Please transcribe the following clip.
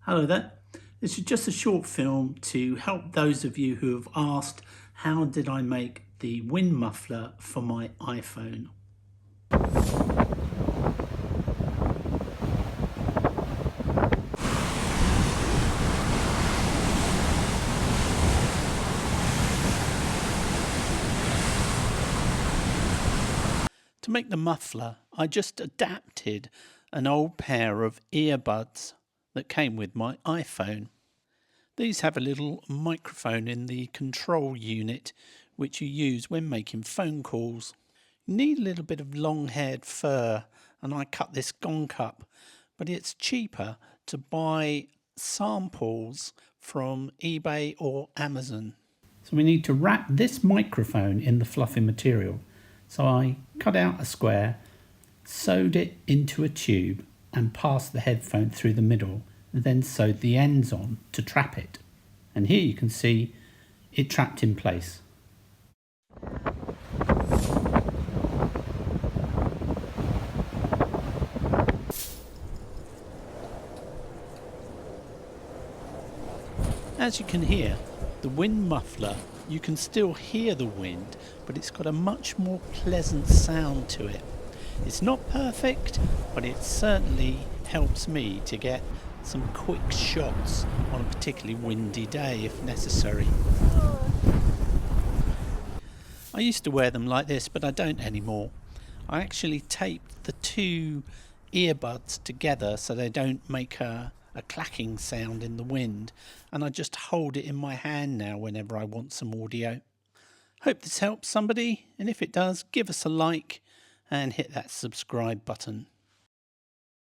Hello there. This is just a short film to help those of you who have asked how did I make the wind muffler for my iPhone. To make the muffler, I just adapted an old pair of earbuds that came with my iPhone. These have a little microphone in the control unit which you use when making phone calls. You need a little bit of long-haired fur, and I cut this gonk up, but it's cheaper to buy samples from eBay or Amazon. So we need to wrap this microphone in the fluffy material. So I cut out a square, sewed it into a tube and passed the headphone through the middle, and then sewed the ends on to trap it. And here you can see it trapped in place. As you can hear, the wind muffler, you can still hear the wind, but it's got a much more pleasant sound to it. It's not perfect, but it certainly helps me to get some quick shots on a particularly windy day if necessary. I used to wear them like this, but I don't anymore. I actually tape the two earbuds together so they don't make a clacking sound in the wind, and I just hold it in my hand now whenever I want some audio. Hope this helps somebody, and if it does, give us a like and hit that subscribe button.